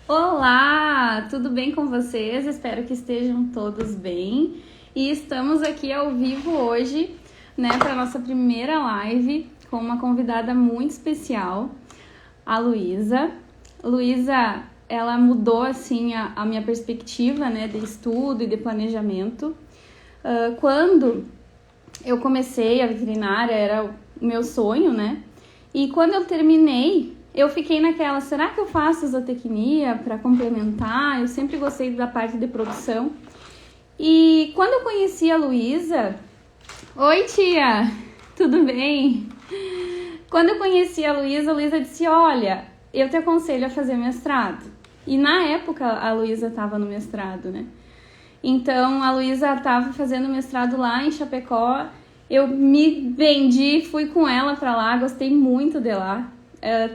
Olá, tudo bem com vocês? Espero que estejam todos bem. E estamos aqui ao vivo hoje, né, para nossa primeira live com uma convidada muito especial, a Luísa. Luísa, ela mudou assim a minha perspectiva, né, de estudo e de planejamento. Quando eu comecei a veterinária, era o meu sonho, né? E quando eu terminei, eu fiquei naquela, será que eu faço zootecnia para complementar? Eu sempre gostei da parte de produção. E quando eu conheci a Luísa... Oi, tia! Tudo bem? Quando eu conheci a Luísa disse, olha, eu te aconselho a fazer mestrado. E na época a Luísa estava no mestrado, né? Então a Luísa estava fazendo mestrado lá em Chapecó. Eu me vendi, fui com ela para lá, gostei muito de lá.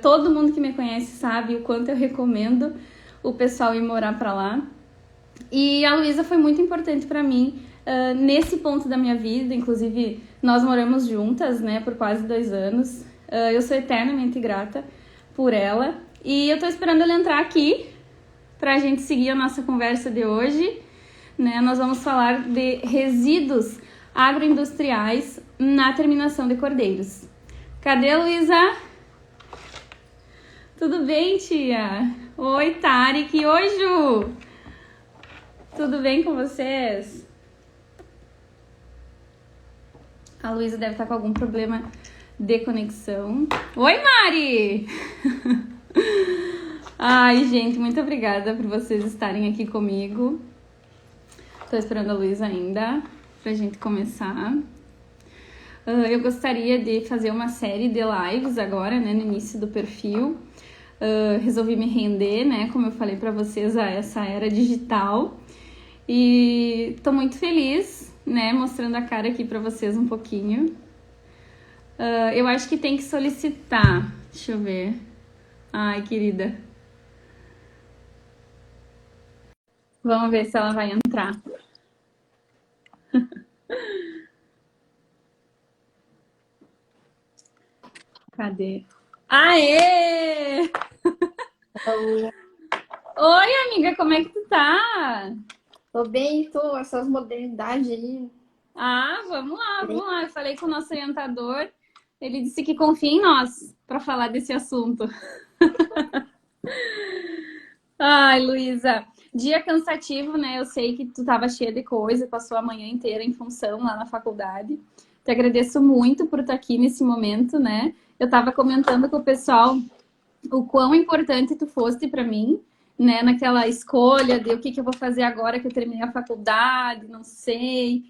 Todo mundo que me conhece sabe o quanto eu recomendo o pessoal ir morar para lá. E a Luísa foi muito importante para mim nesse ponto da minha vida. Inclusive, nós moramos juntas, né, por quase 2 anos. Eu sou eternamente grata por ela. E eu tô esperando ela entrar aqui pra gente seguir a nossa conversa de hoje. Né? Nós vamos falar de resíduos agroindustriais na terminação de cordeiros. Cadê a Luísa? Tudo bem, tia? Oi, Tarek. Oi, Ju. Tudo bem com vocês? A Luísa deve estar com algum problema de conexão. Oi, Mari! Ai, gente, muito obrigada por vocês estarem aqui comigo. Tô esperando a Luísa ainda pra gente começar. Eu gostaria de fazer uma série de lives agora, né, no início do perfil. Resolvi me render, né, como eu falei pra vocês, a essa era digital. E tô muito feliz, né, mostrando a cara aqui pra vocês um pouquinho. Eu acho que tem que solicitar. Deixa eu ver. Ai, querida. Vamos ver se ela vai entrar. Cadê? Aê! Oi, amiga, como é que tu tá? Tô bem, tô, essas modernidades aí. Ah, vamos lá, vamos lá. Eu falei com o nosso orientador, ele disse que confia em nós para falar desse assunto. Ai, Luísa, dia cansativo, né? Eu sei que tu tava cheia de coisa, passou a manhã inteira em função lá na faculdade. Te agradeço muito por estar aqui nesse momento, né? Eu tava comentando com o pessoal o quão importante tu foste para mim, né? Naquela escolha de o que eu vou fazer agora que eu terminei a faculdade, não sei.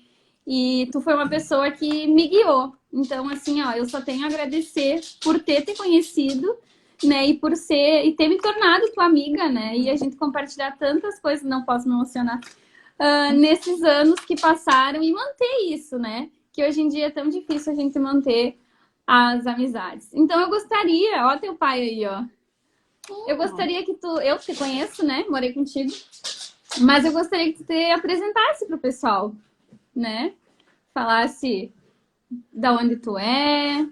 E tu foi uma pessoa que me guiou. Então, assim, ó, eu só tenho a agradecer por ter te conhecido, né? E por ser e ter me tornado tua amiga, né? E a gente compartilhar tantas coisas, não posso me emocionar, nesses anos que passaram e manter isso, né? Que hoje em dia é tão difícil a gente manter as amizades. Então eu gostaria, ó, teu pai aí, ó. Eu gostaria que tu, eu te conheço, né? Morei contigo, mas eu gostaria que tu te apresentasse pro pessoal, né? Falasse da onde tu é,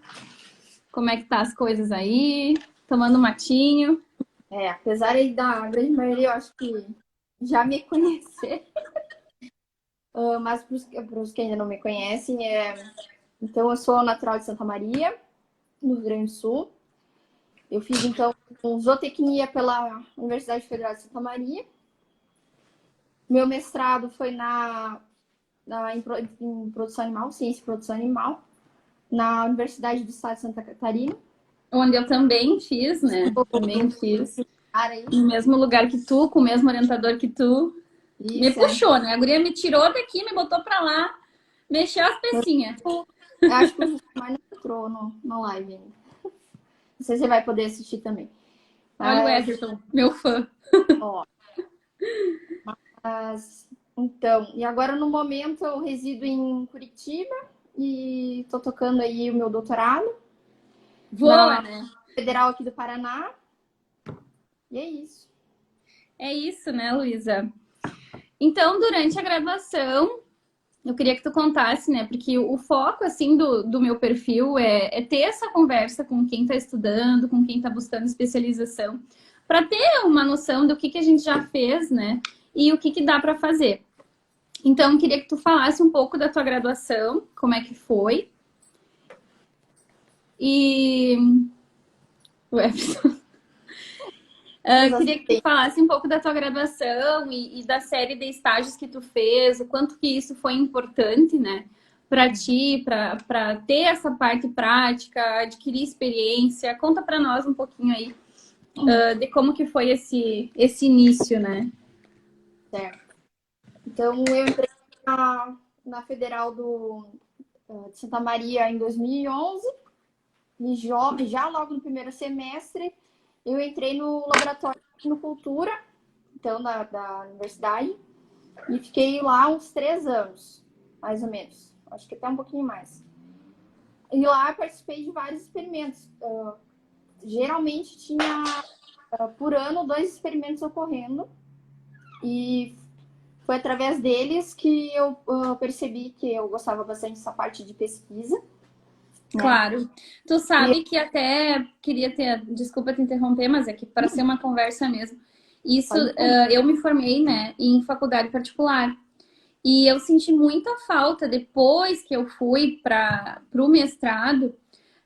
como é que tá as coisas aí, tomando um matinho. Apesar aí da grande maioria, eu acho que já me conhecer. Mas para os que ainda não me conhecem, então eu sou natural de Santa Maria, no Rio Grande do Sul. Eu fiz, então, zootecnia pela Universidade Federal de Santa Maria. Meu mestrado foi em produção animal, ciência e produção animal, na Universidade do Estado de Santa Catarina. Onde eu também fiz, né? Também fiz. No mesmo lugar que tu, com o mesmo orientador que tu. Isso, me puxou, né? A guria me tirou daqui, me botou pra lá, mexeu as pecinhas. Eu acho que o mais não entrou no live ainda. Não sei se você vai poder assistir também. Olha o Edgerton, meu fã. Ó, então, e agora no momento eu resido em Curitiba e tô tocando aí o meu doutorado. Voa, né? Federal aqui do Paraná. E é isso. É isso, né, Luísa? Então, durante a graduação, eu queria que tu contasse, né? Porque o foco, assim, do meu perfil é ter essa conversa com quem tá estudando, com quem tá buscando especialização, para ter uma noção do que a gente já fez, né? E o que dá para fazer. Então, queria que tu falasse um pouco da tua graduação, como é que foi. E... queria que tu falasse um pouco da tua graduação e da série de estágios que tu fez, o quanto que isso foi importante, né? Para ti, para ter essa parte prática, adquirir experiência. Conta para nós um pouquinho aí de como que foi esse início, né? Certo. Então, eu entrei na Federal de Santa Maria em 2011 e já logo no primeiro semestre eu entrei no laboratório de Cultura, então, da universidade, e fiquei lá uns 3 anos, mais ou menos. Acho que até um pouquinho mais. E lá participei de vários experimentos. Geralmente tinha, por ano, 2 experimentos ocorrendo. E foi através deles que eu percebi que eu gostava bastante dessa parte de pesquisa. Claro. Tu sabe que até queria ter... Desculpa te interromper, mas é que para ser uma conversa mesmo. Isso, eu me formei, né, em faculdade particular. E eu senti muita falta, depois que eu fui para o mestrado,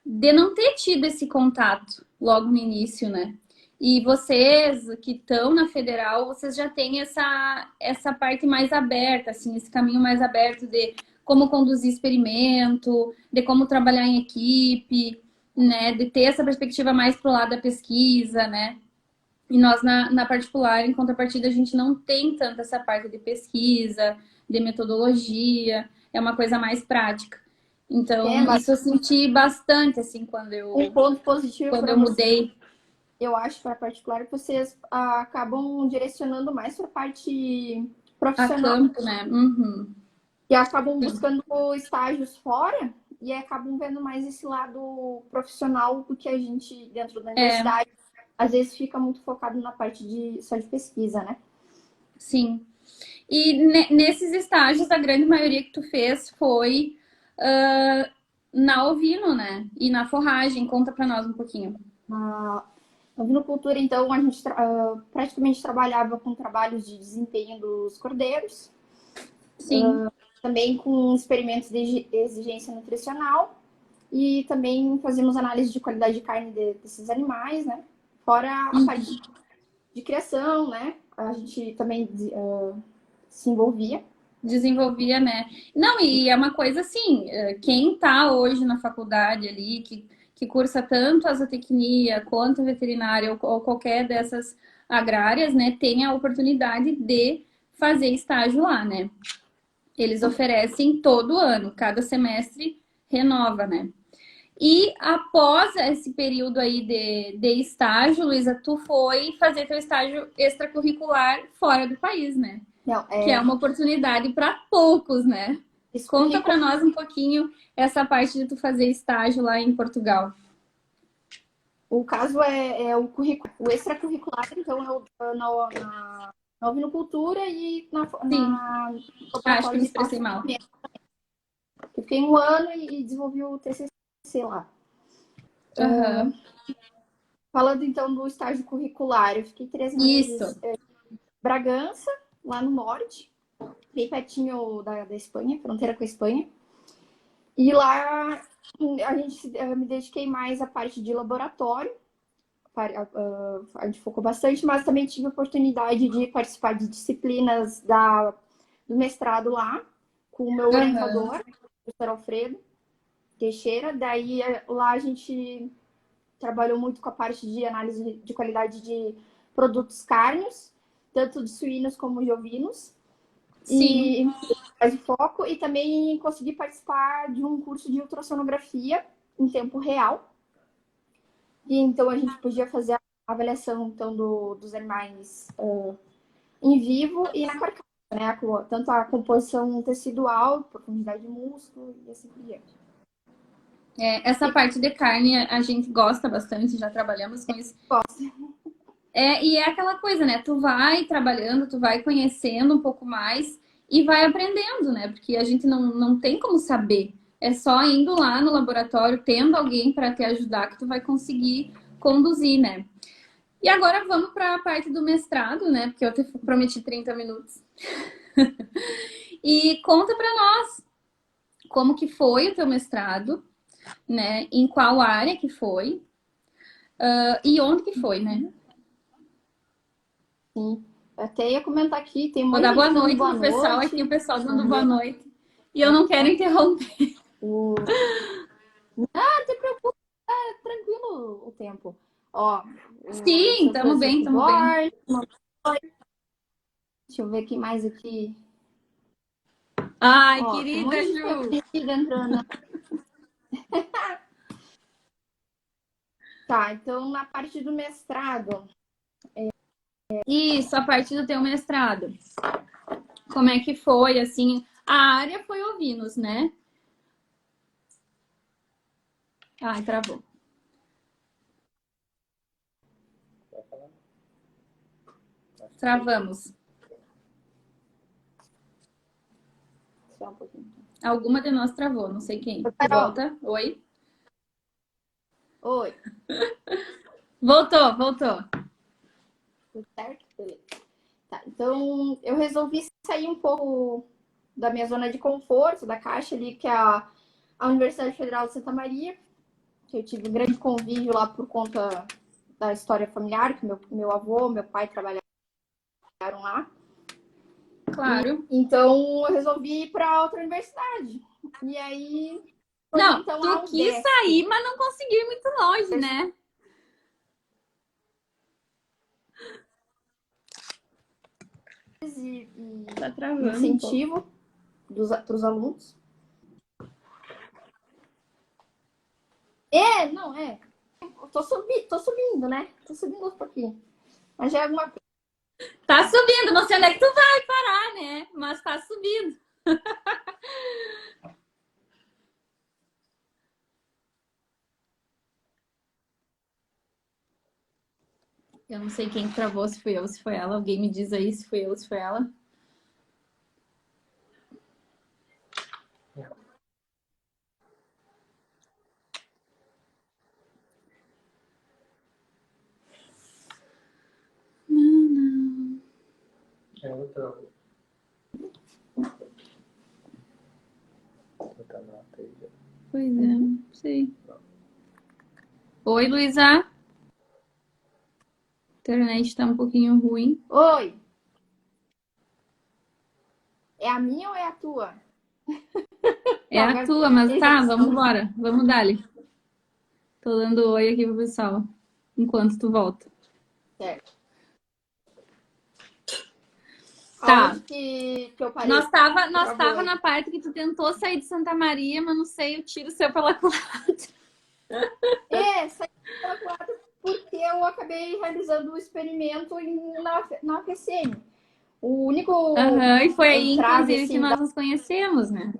de não ter tido esse contato logo no início, né? E vocês que estão na Federal, vocês já têm essa parte mais aberta, assim, esse caminho mais aberto de como conduzir experimento, de como trabalhar em equipe, né? De ter essa perspectiva mais pro lado da pesquisa, né? E nós, na particular, em contrapartida, a gente não tem tanto essa parte de pesquisa, de metodologia, é uma coisa mais prática. Então, isso eu senti bastante, assim, quando eu ponto positivo quando eu mudei. Eu acho, para particular, que vocês acabam direcionando mais para a parte profissional. A campo, né? Uhum. E acabam buscando estágios fora e acabam vendo mais esse lado profissional do que a gente, dentro da universidade, às vezes fica muito focado na parte só de pesquisa, né? Sim. E nesses estágios, a grande maioria que tu fez foi na ovino, né? E na forragem. Conta para nós um pouquinho. Na ovinocultura, então, a gente praticamente trabalhava com trabalhos de desempenho dos cordeiros. Sim. Também com experimentos de exigência nutricional. E também fazíamos análise de qualidade de carne desses animais, né? Fora a parte de criação, né? A gente também se envolvia. Desenvolvia, né? Não, e é uma coisa assim, quem tá hoje na faculdade ali, que cursa tanto a zootecnia quanto a veterinária ou qualquer dessas agrárias, né, tem a oportunidade de fazer estágio lá, né? Eles oferecem todo ano, cada semestre renova, né? E após esse período aí de estágio, Luísa, tu foi fazer teu estágio extracurricular fora do país, né? Não, Que é uma oportunidade para poucos, né? Conta para nós um pouquinho essa parte de tu fazer estágio lá em Portugal. O caso é o extracurricular, então, na ovinocultura e na acho que me expressei mal. Eu fiquei 1 ano e desenvolvi o TCC lá. Falando, então, do estágio curricular, eu fiquei 3 meses em Bragança, lá no norte, bem pertinho da Espanha, fronteira com a Espanha. E lá eu me dediquei mais à parte de laboratório, a gente focou bastante, mas também tive a oportunidade de participar de disciplinas do mestrado lá, com o meu orientador, o professor Alfredo Teixeira. Daí lá a gente trabalhou muito com a parte de análise de qualidade de produtos cárneos, tanto de suínos como de ovinos. Sim. E faz foco, e também consegui participar de um curso de ultrassonografia em tempo real. E então a gente podia fazer a avaliação então, dos animais em vivo e na carcaça, né? Tanto a composição tecidual, profundidade de músculo e assim por diante. Essa parte de carne a gente gosta bastante, já trabalhamos com isso. Gosto. E é aquela coisa, né? Tu vai trabalhando, tu vai conhecendo um pouco mais e vai aprendendo, né? Porque a gente não tem como saber. É só indo lá no laboratório, tendo alguém para te ajudar, que tu vai conseguir conduzir, né? E agora vamos para a parte do mestrado, né? Porque eu te prometi 30 minutos. E conta para nós como que foi o teu mestrado, né? Em qual área que foi, e onde que foi, né? Sim. Eu até ia comentar aqui, tem um Vou monte de dar boa gente dando noite boa pro pessoal aqui, o noite. pessoal dando Vamos boa ver. noite. E eu não quero interromper. Não te preocupe, é tranquilo o tempo. Ó, o Sim, seu tamo Francisco bem, tamo bem. Duarte. Deixa eu ver quem mais aqui. Ai, Ó, tem um querida monte de gente Ju. conhecida entrando. Tá, então na parte do mestrado. Isso, a partir do teu mestrado. Como é que foi, assim? A área foi ovinos, né? Ai, travou. Travamos. Só um pouquinho. Alguma de nós travou, não sei quem. Carol, Volta. Oi? oi. Voltou, voltou. Tudo certo? Beleza. Tá, então eu resolvi sair um pouco da minha zona de conforto, da caixa ali, que é a Universidade Federal de Santa Maria, que eu tive um grande convívio lá por conta da história familiar, que meu avô, meu pai trabalharam lá. Claro. Então eu resolvi ir para outra universidade. E aí foi Não, então tu a quis UDESC. sair, mas não conseguiu ir muito longe, né? E Tá travando um pouco. incentivo para os alunos. Não, é. Tô subindo, né? Tô subindo um pouquinho. Mas já é alguma coisa. Tá subindo, não sei onde é que tu vai parar, né? Mas tá subindo. Eu não sei quem travou, se foi eu, se foi ela. Alguém me diz aí se foi eu, se foi ela. Ela travou. Pois é, não sei. Oi, Luísa. A internet tá um pouquinho ruim. Oi! É a minha ou é a tua? É Não, a tua, mas eles tá, aqui vamos estão. embora. Vamos dali. Tô dando oi aqui pro pessoal, enquanto tu volta. Certo. Tá. Aonde que eu parei? Nós tava Travou. na parte que tu tentou sair de Santa Maria, mas não sei, o tiro seu pela culatra. Saí pela culatra porque eu acabei realizando o experimento na UFSM. O único Aham, e foi aí, entrave, inclusive, que assim, nós nos conhecemos, né?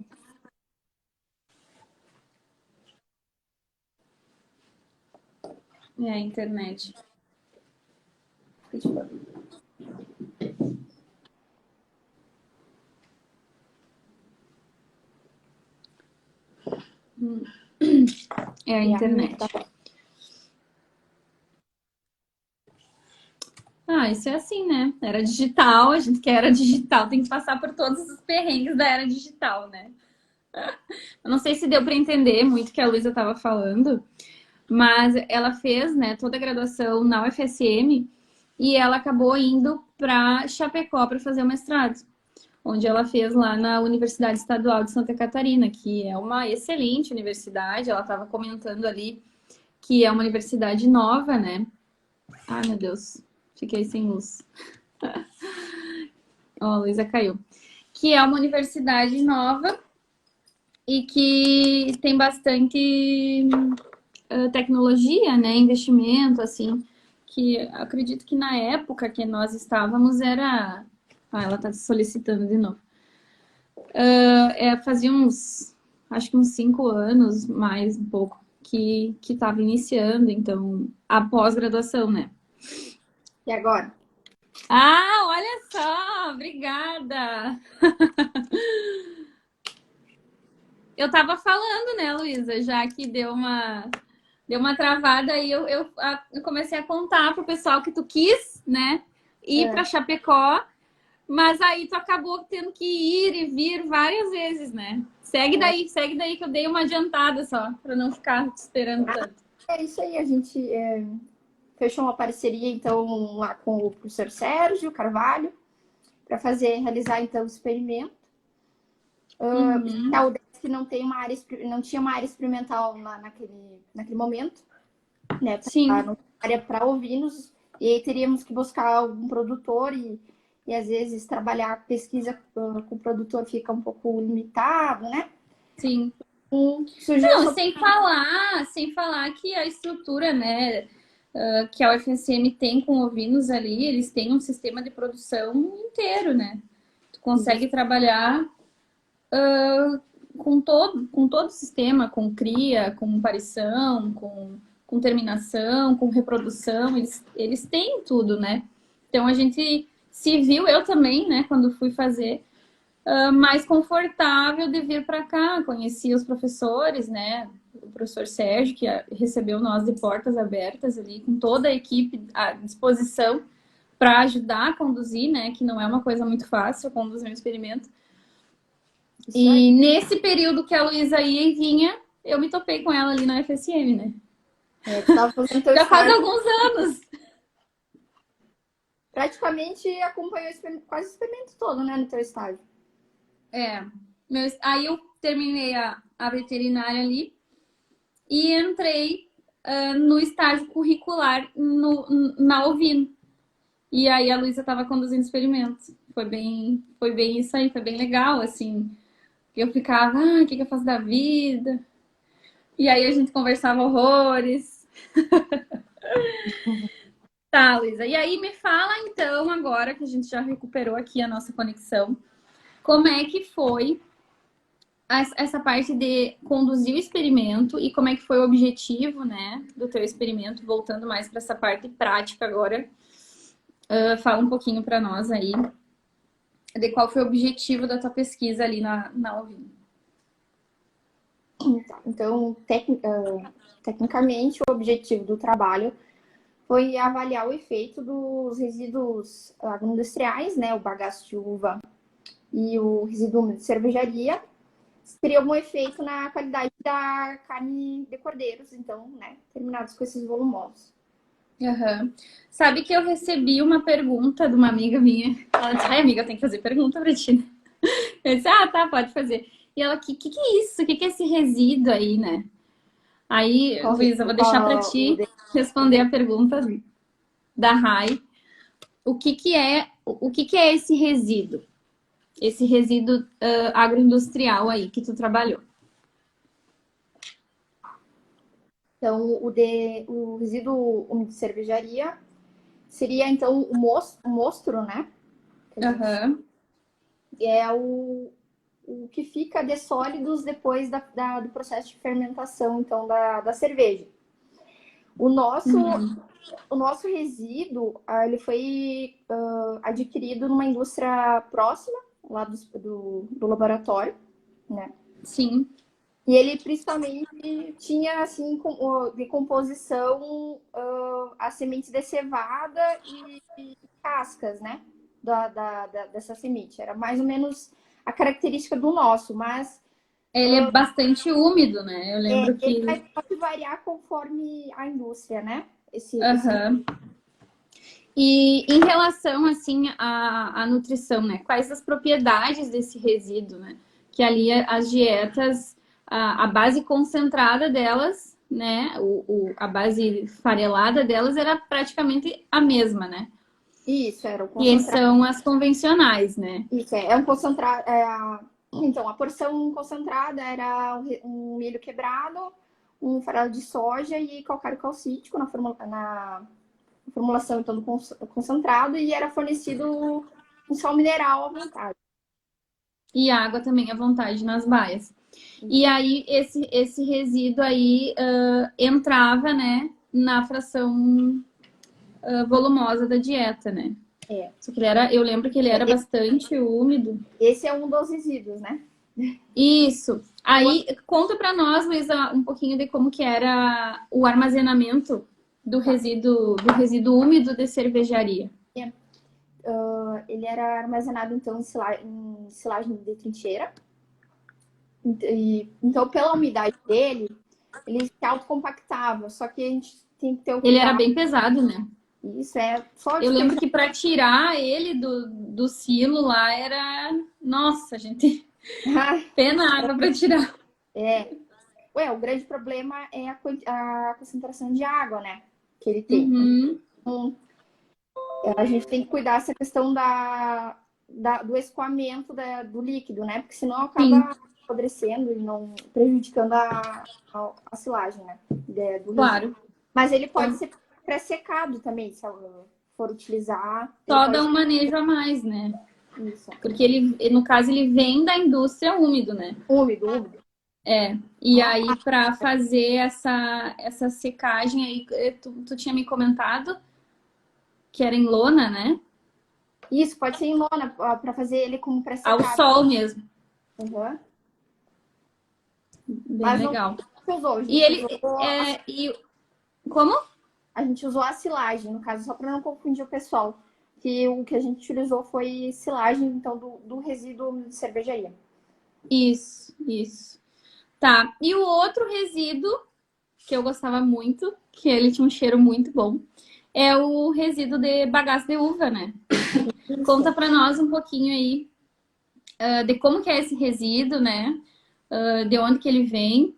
É a internet. É a é a minha que internet. tá. Ah, isso é assim, né? Era digital, a gente que era digital tem que passar por todos os perrengues da era digital, né? Eu não sei se deu para entender muito o que a Luísa estava falando, mas ela fez, né, toda a graduação na UFSM e ela acabou indo para Chapecó para fazer o mestrado, onde ela fez lá na Universidade Estadual de Santa Catarina, que é uma excelente universidade. Ela estava comentando ali que é uma universidade nova, né? Ai, meu Deus, fiquei sem luz. Ó, a Luísa caiu. Que é uma universidade nova e que tem bastante tecnologia, né? Investimento, assim, que acredito que na época que nós estávamos era. Ah, ela está solicitando de novo. Fazia uns, acho que uns 5 anos, mais um pouco, que estava iniciando, então, a pós-graduação, né? E agora? Ah, olha só, obrigada. Eu tava falando, né, Luísa, já que deu uma Deu uma travada e eu comecei a contar pro pessoal que tu quis, né? Ir para Chapecó, mas aí tu acabou tendo que ir e vir várias vezes, né? Segue daí que eu dei uma adiantada só, para não ficar te esperando tanto. É isso aí, a gente fechou uma parceria, então, lá com o professor Sérgio Carvalho, para realizar, então, o experimento. A UDESC não tinha uma área experimental naquele momento, né? Sim. Uma área para ovinos, e aí teríamos que buscar algum produtor e às vezes trabalhar pesquisa com o produtor fica um pouco limitado, né? Sim. Surgiu Não, sem falar que a estrutura, né, que a UFSM tem com ovinos ali, eles têm um sistema de produção inteiro, né? Tu consegue trabalhar com todo o sistema, com cria, com parição, com terminação, com reprodução, eles têm tudo, né? Então a gente se viu, eu também, né, quando fui fazer, mais confortável de vir para cá, conheci os professores, né? O professor Sérgio, que recebeu nós de portas abertas ali, com toda a equipe à disposição para ajudar a conduzir, né? Que não é uma coisa muito fácil conduzir um experimento. E nesse período que a Luísa ia e vinha, eu me topei com ela ali na FSM, né? Já faz alguns anos. Praticamente acompanhou quase o experimento todo, né, no teu estágio. Aí eu terminei a veterinária ali e entrei no estágio curricular na Ovino. E aí a Luísa estava conduzindo experimentos. Foi bem isso aí, foi bem legal, assim. Eu ficava, o que eu faço da vida? E aí a gente conversava horrores. Tá, Luísa. E aí me fala então, agora que a gente já recuperou aqui a nossa conexão, como é que foi essa parte de conduzir o experimento e como é que foi o objetivo, né, do teu experimento, voltando mais para essa parte prática agora. Fala um pouquinho para nós aí de qual foi o objetivo da tua pesquisa ali na Ovino. Então, tecnicamente, o objetivo do trabalho foi avaliar o efeito dos resíduos agroindustriais, né, o bagaço de uva e o resíduo de cervejaria, teria algum efeito na qualidade da carne de cordeiros, então, né, terminados com esses volumosos. Uhum. Sabe que eu recebi uma pergunta de uma amiga minha. Ela disse, amiga, eu tenho que fazer pergunta pra ti, né? Eu disse, tá, pode fazer. E ela, que é isso? O que é esse resíduo aí, né? Aí, Luísa, eu vou deixar pra ti responder a pergunta da Rai. O que é esse resíduo? Esse resíduo agroindustrial aí que tu trabalhou? Então, o resíduo de cervejaria seria, então, o mostro, né? É o que fica de sólidos depois do processo de fermentação, então, da cerveja. O nosso resíduo, ele foi adquirido numa indústria próxima, lá do laboratório, né? Sim. E ele principalmente tinha, assim, de composição as sementes de cevada e cascas, né? Dessa semente. Era mais ou menos a característica do nosso, mas... Ele é bastante úmido, né? Eu lembro que... Ele pode variar conforme a indústria, né? E em relação, assim, à nutrição, né? Quais as propriedades desse resíduo, né? Que ali as dietas, a base concentrada delas, né? A base farelada delas era praticamente a mesma, né? Isso, era o concentrado. E são as convencionais, né? Isso, é um concentrado... Então, a porção concentrada era um milho quebrado, um farelo de soja e calcário calcítico na formulação então, do concentrado, e era fornecido um sal mineral à vontade. E água também à vontade nas baias. E aí, esse resíduo aí entrava, né, na fração volumosa da dieta, né? Só que eu lembro que ele era bastante úmido. Esse é um dos resíduos, né? Isso. Aí, conta para nós, Luísa, um pouquinho de como que era o armazenamento do resíduo úmido de cervejaria. Ele era armazenado, então, em silagem de trincheira. Então, pela umidade dele, ele se autocompactava. Só que a gente tem que ter o Ele era cuidado. bem pesado, né? Isso é só de Eu lembro que para tirar ele do silo lá era... Nossa, gente, pena água para tirar. O grande problema é a concentração de água, né? Que ele tem. Uhum. Então, a gente tem que cuidar dessa questão do escoamento do líquido, né? Porque senão acaba apodrecendo e não prejudicando a silagem, né? Do Claro. Mas ele pode ser pré-secado também, se for utilizar. Só dá um manejo a mais, né? Isso. Porque ele, no caso, ele vem da indústria úmido, né? Úmido. E aí, para fazer essa secagem aí, tu tinha me comentado que era em lona, né? Isso, pode ser em lona, para fazer ele como pré-secado. Ao sol mesmo. Uhum. Bem legal. E ele... Como? A gente usou a silagem, no caso, só para não confundir o pessoal. Que o que a gente utilizou foi silagem, então, do resíduo de cervejaria. Isso. Tá. E o outro resíduo que eu gostava muito, que ele tinha um cheiro muito bom, é o resíduo de bagaço de uva, né? Conta para nós um pouquinho aí de como que é esse resíduo, né? De onde que ele vem.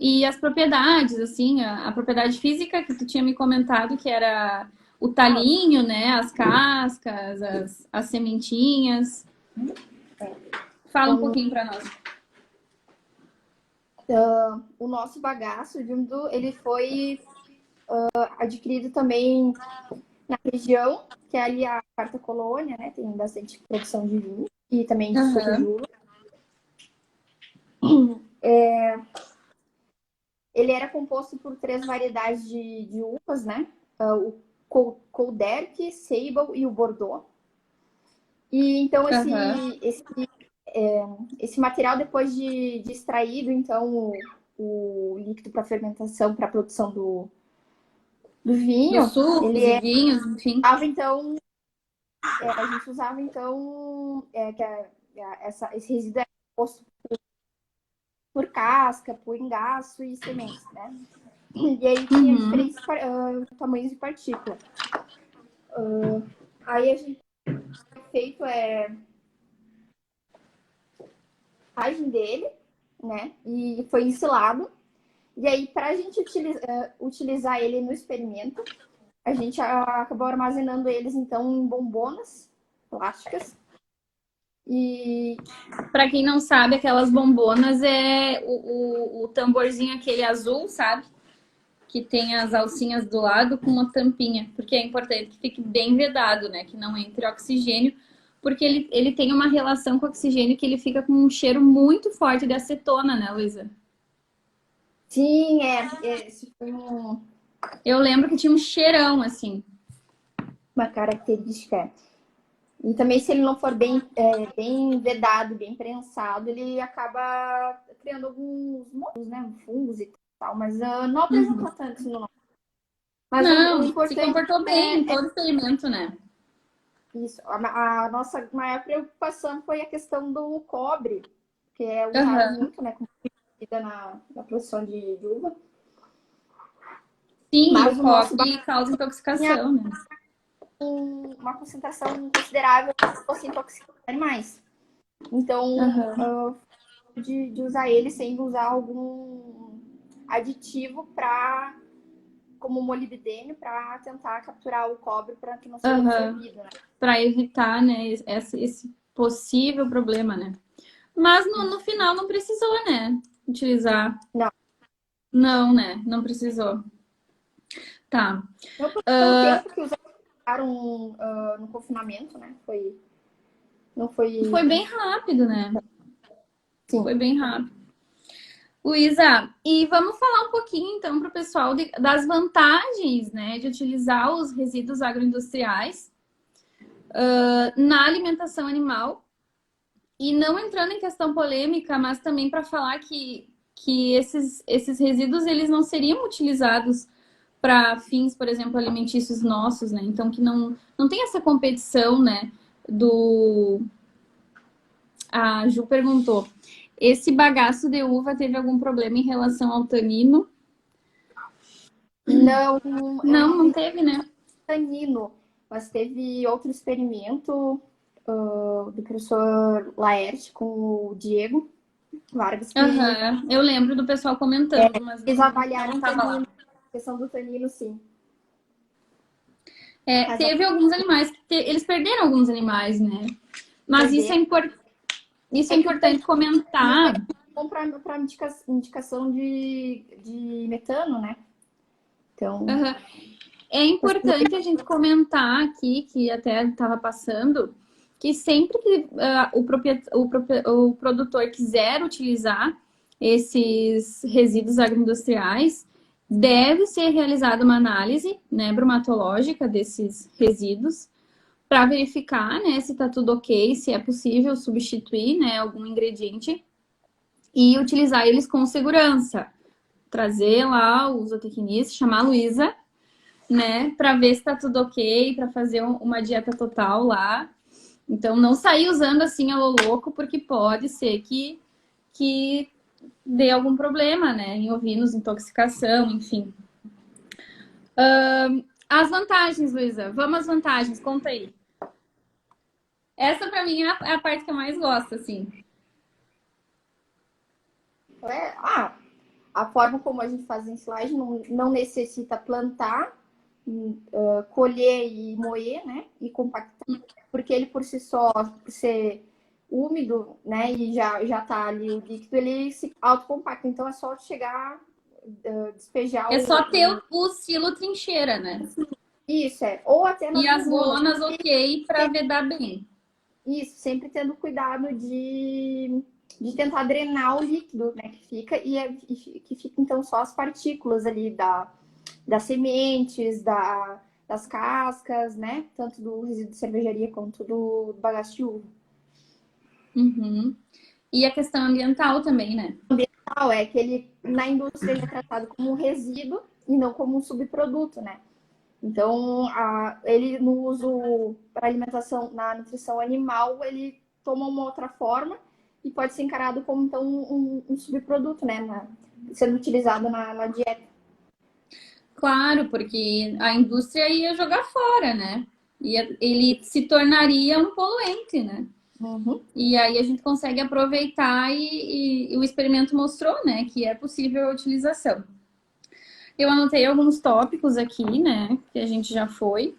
E as propriedades, assim, a propriedade física que tu tinha me comentado, que era o talinho, né? As cascas, as sementinhas. Fala um pouquinho para nós. O nosso bagaço, ele foi adquirido também na região, que é ali a Quarta Colônia, né? Tem bastante produção de vinho e também de suco de uva. Ele era composto por 3 variedades de uvas, né? O Couderc, Sable e o Bordeaux. E então esse material, depois de extraído, então, o líquido para fermentação, para a produção do vinho, Dos sucos e vinhos, enfim. Então, a gente usava, então, esse resíduo é composto por casca, por engaço e sementes, né? E aí tinha diferentes tamanhos de partícula. Aí a gente feito a imagem dele, né? E foi ensilado. E aí, para a gente utilizar ele no experimento, a gente acabou armazenando eles, então, em bombonas plásticas. E para quem não sabe, aquelas bombonas é o tamborzinho aquele azul, sabe? Que tem as alcinhas do lado com uma tampinha, porque é importante que fique bem vedado, né? Que não entre oxigênio, porque ele tem uma relação com o oxigênio que ele fica com um cheiro muito forte de acetona, né, Luísa? Sim, esse foi Eu lembro que tinha um cheirão, assim. Uma característica. E também, se ele não for bem vedado, bem prensado, ele acaba criando alguns molos, né? Fungos e tal, mas não apresenta tanto isso, não. Mas não, o importante se comportou bem em todo experimento, né? Isso. A nossa maior preocupação foi a questão do cobre, que é usado muito, né? Como na produção de uva. Sim, mas o cobre causa intoxicação, né? Uma concentração considerável que fosse intoxicar animais. Então, de usar ele sem usar algum aditivo como molibdênio para tentar capturar o cobre para que não seja absorvido, né? Para evitar, né, esse possível problema, né? Mas no final não precisou, né? Utilizar. Não. Não, né? Não precisou. Tá. Não por tanto tempo que usaram no confinamento, né? Não foi... Foi bem rápido, né? Sim. Foi bem rápido. Luísa, e vamos falar um pouquinho, então, para o pessoal das vantagens, né, de utilizar os resíduos agroindustriais na alimentação animal E não entrando em questão polêmica, mas também para falar que esses resíduos eles não seriam utilizados para fins, por exemplo, alimentícios nossos, né? Então que não tem essa competição, né? Do A Ju perguntou: esse bagaço de uva teve algum problema em relação ao tanino? Não, eu Não, não não vi teve, né? tanino, mas teve outro experimento do professor Laerte com o Diego Vargas que Aham, eu lembro do pessoal comentando, mas eles não avaliaram estava lá. tanino, a questão do tanino, sim. É, Mas teve alguns animais eles perderam alguns animais, né? Mas perder isso é é que o importante tanino é comentar. bom para indicação de metano, né? Então, Aham. É importante a gente comentar aqui, que até estava passando, que sempre que o produtor quiser utilizar esses resíduos agroindustriais, deve ser realizada uma análise, né, bromatológica desses resíduos, para verificar, né, se está tudo ok, se é possível substituir, né, algum ingrediente e utilizar eles com segurança. Trazer lá o zootecnista, chamar a Luísa, né, para ver se tá tudo ok, para fazer uma dieta total lá. Então, não sair usando assim a lo louco, porque pode ser que dê algum problema, né, em ovinos, intoxicação, enfim. As vantagens, Luísa, vamos às vantagens, conta aí. Essa para mim é a parte que eu mais gosto, assim. é, a forma como a gente faz a ensilagem não necessita plantar, colher e moer, né? E compactar, porque ele por si só, por ser úmido, né? E já tá ali o líquido, ele se autocompacta. Então é só chegar, despejar É só ter o silo trincheira, né? Isso, Ou até E nas as lonas. lonas ok para vedar bem. Isso, sempre tendo cuidado de tentar drenar o líquido, né, que fica, que fica então só as partículas ali das sementes, das cascas, né, tanto do resíduo de cervejaria quanto do bagaço de uva. Uhum. E a questão ambiental também, né? É que ele, na indústria, ele é tratado como um resíduo e não como um subproduto, né? Então, ele no uso para alimentação, na nutrição animal, ele toma uma outra forma e pode ser encarado como então um subproduto, né? Sendo utilizado na dieta. Claro, porque a indústria ia jogar fora, né? Ele se tornaria um poluente, né? Uhum. E aí a gente consegue aproveitar e o experimento mostrou, né, que é possível a utilização. Eu anotei alguns tópicos aqui, né, que a gente já foi.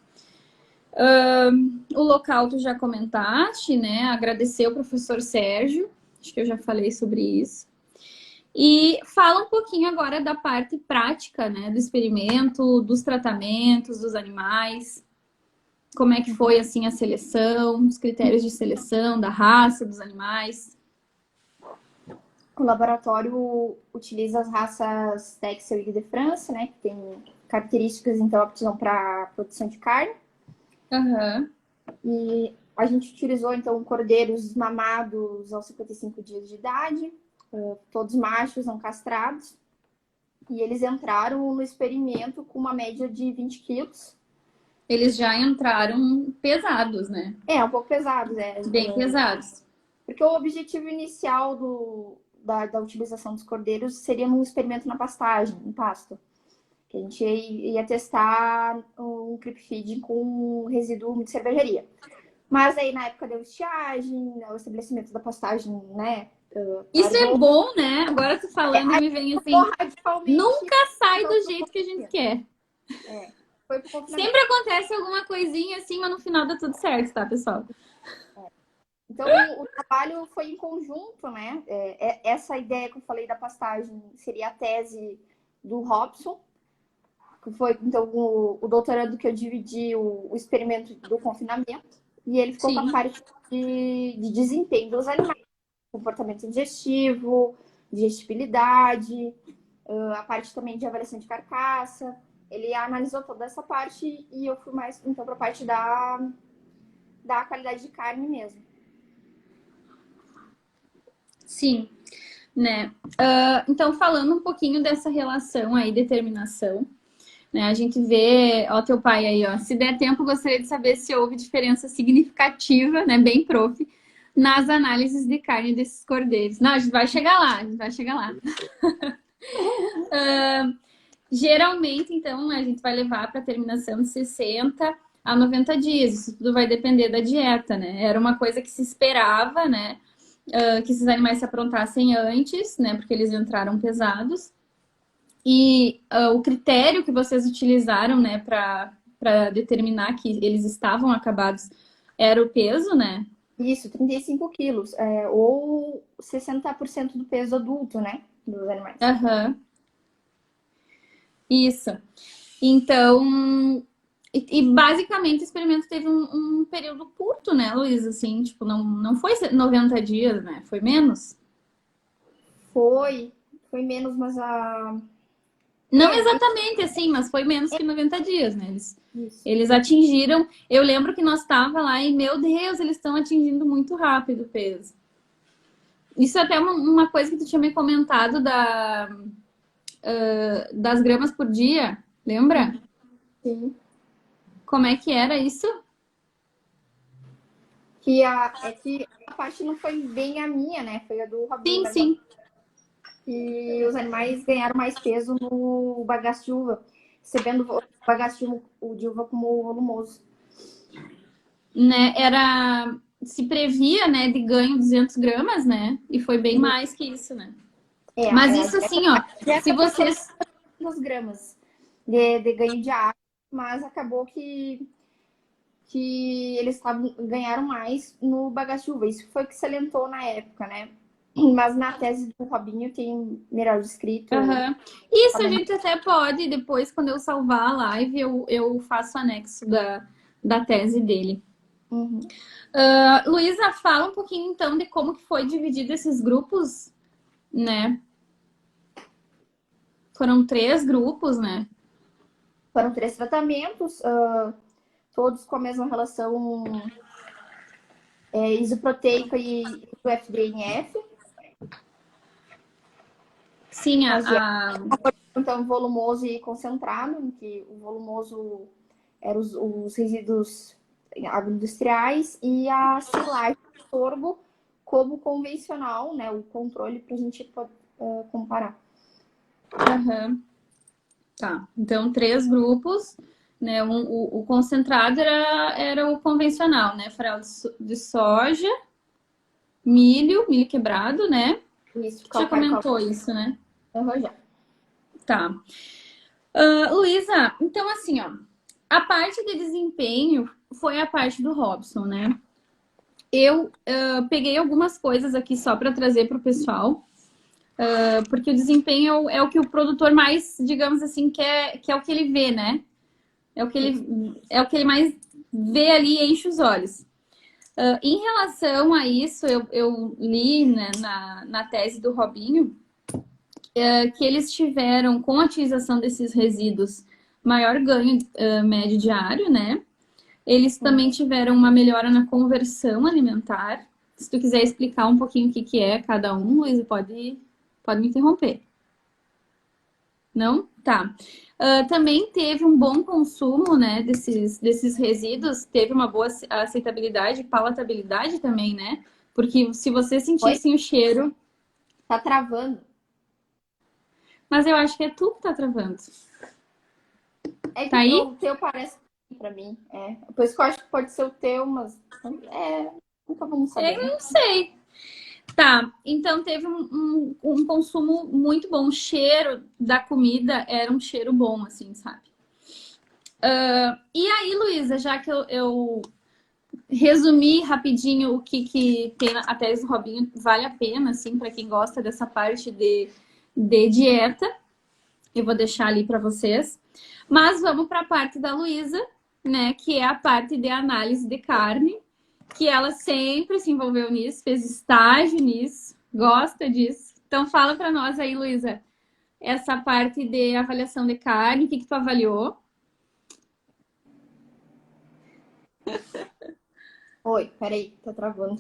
O local tu já comentaste, né? Agradecer o professor Sérgio, acho que eu já falei sobre isso. E fala um pouquinho agora da parte prática, né, do experimento, dos tratamentos dos animais, como é que foi assim a seleção, os critérios de seleção da raça dos animais. O laboratório utiliza as raças Texel e de France, né? Que tem características então aptidão para produção de carne. Aham. E a gente utilizou então cordeiros mamados aos 55 dias de idade, todos machos, não castrados. E eles entraram no experimento com uma média de 20 quilos. Eles já entraram pesados, né? Um pouco pesados, Bem pesados. porque o objetivo inicial da utilização dos cordeiros seria num experimento na pastagem, em pasto. Que a gente ia testar um creep feeding com resíduo de cervejaria. Mas aí, na época da estiagem, o estabelecimento da pastagem, né, Isso é tardou. bom, né? Agora tu falando me vem assim, Radicalmente nunca sai do jeito que a gente quer. foi pro confinamento. Sempre acontece alguma coisinha assim, mas no final dá tudo certo, tá, pessoal? Então, o trabalho foi em conjunto, né? Essa ideia que eu falei da pastagem seria a tese do Robson, que foi então o doutorando que eu dividi o experimento do confinamento, e ele ficou com a Sim. parte de desempenho dos animais, comportamento digestivo, digestibilidade, a parte também de avaliação de carcaça. Ele analisou toda essa parte e eu fui mais então para a parte da qualidade de carne mesmo. Sim, né? Então, falando um pouquinho dessa relação aí, determinação, né? A gente vê, ó, teu pai aí, ó. Se der tempo, gostaria de saber se houve diferença significativa, né? Bem prof, nas análises de carne desses cordeiros. Não, a gente vai chegar lá, a gente vai chegar lá. Geralmente, então, a gente vai levar para terminação de 60 a 90 dias. Isso tudo vai depender da dieta, né? Era uma coisa que se esperava, né? Que esses animais se aprontassem antes, né? Porque eles entraram pesados. E o critério que vocês utilizaram, né, para determinar que eles estavam acabados era o peso, né? Isso, 35 quilos, ou 60% do peso adulto, né, dos animais. Aham. Isso. Então, basicamente o experimento teve um período curto, né, Luiz? Assim, tipo, não foi 90 dias, né? Foi menos? Foi menos, mas Não exatamente assim, mas foi menos que 90 dias, né? Isso. Eles atingiram. Eu lembro que nós estava lá e, meu Deus, eles estão atingindo muito rápido o peso. Isso é até uma coisa que tu tinha me comentado das gramas por dia, lembra? Sim. Como é que era isso? Que a parte não foi bem a minha, né? Foi a do Robinho, Sim, mas sim. e os animais ganharam mais peso no bagaço de uva, recebendo o bagaço de uva como volumoso. Né? Se previa, né, de ganho 200 gramas, né? E foi bem mais que isso, né? Mas A isso assim, ó, se dieta foi vocês 2 gramas de ganho de água, mas acabou que eles ganharam mais no bagaço de uva. Isso foi o que salientou na época, né? Mas na tese do Robinho tem melhor descrito. Uhum. Isso a gente até pode, depois, quando eu salvar a live, eu faço anexo da tese dele. Uhum. Luísa, fala um pouquinho então de como que foi dividido esses grupos, né? Foram 3 grupos, né? Foram 3 tratamentos, todos com a mesma relação isoproteica e do FDNF. Sim, As dietas, então, volumoso e concentrado, em que o volumoso eram os resíduos agroindustriais e a silagem de sorgo como convencional, né? O controle para a gente comparar. uhum. Tá. Então, 3 grupos, né? O concentrado era o convencional, né? Farelo de soja, milho quebrado, né? Isso, Tu já calcário, comentou isso, né? já. Tá. Luísa, então assim, ó, a parte de desempenho foi a parte do Robson, né? Eu peguei algumas coisas aqui só para trazer para o pessoal, porque o desempenho é o que o produtor mais, digamos assim, que é o que ele vê, né? É o que ele mais vê ali e enche os olhos. Em relação a isso, eu li, né, na tese do Robinho que eles tiveram, com a utilização desses resíduos, maior ganho médio diário, né? Eles também tiveram uma melhora na conversão alimentar. Se tu quiser explicar um pouquinho o que é cada um, Luiz, pode me interromper. Não? Tá. Também teve um bom consumo, né, desses resíduos, teve uma boa aceitabilidade e palatabilidade também, né? Porque se você Oi? sentisse o cheiro. Tá travando. Mas eu acho que é tu que tá travando. É Tá que aí? o teu parece para mim. Por isso que eu acho que pode ser o teu, mas nunca vamos saber, Eu né? não sei. Tá, então teve um consumo muito bom. O cheiro da comida era um cheiro bom, assim, sabe? E aí, Luísa, já que eu resumi rapidinho o que tem a tese do Robinho, vale a pena, assim, para quem gosta dessa parte de dieta. Eu vou deixar ali para vocês. Mas vamos para a parte da Luísa, né? Que é a parte de análise de carne, que ela sempre se envolveu nisso, fez estágio nisso, gosta disso. Então fala para nós aí, Luísa, essa parte de avaliação de carne, o que tu avaliou? Oi, peraí, tá travando.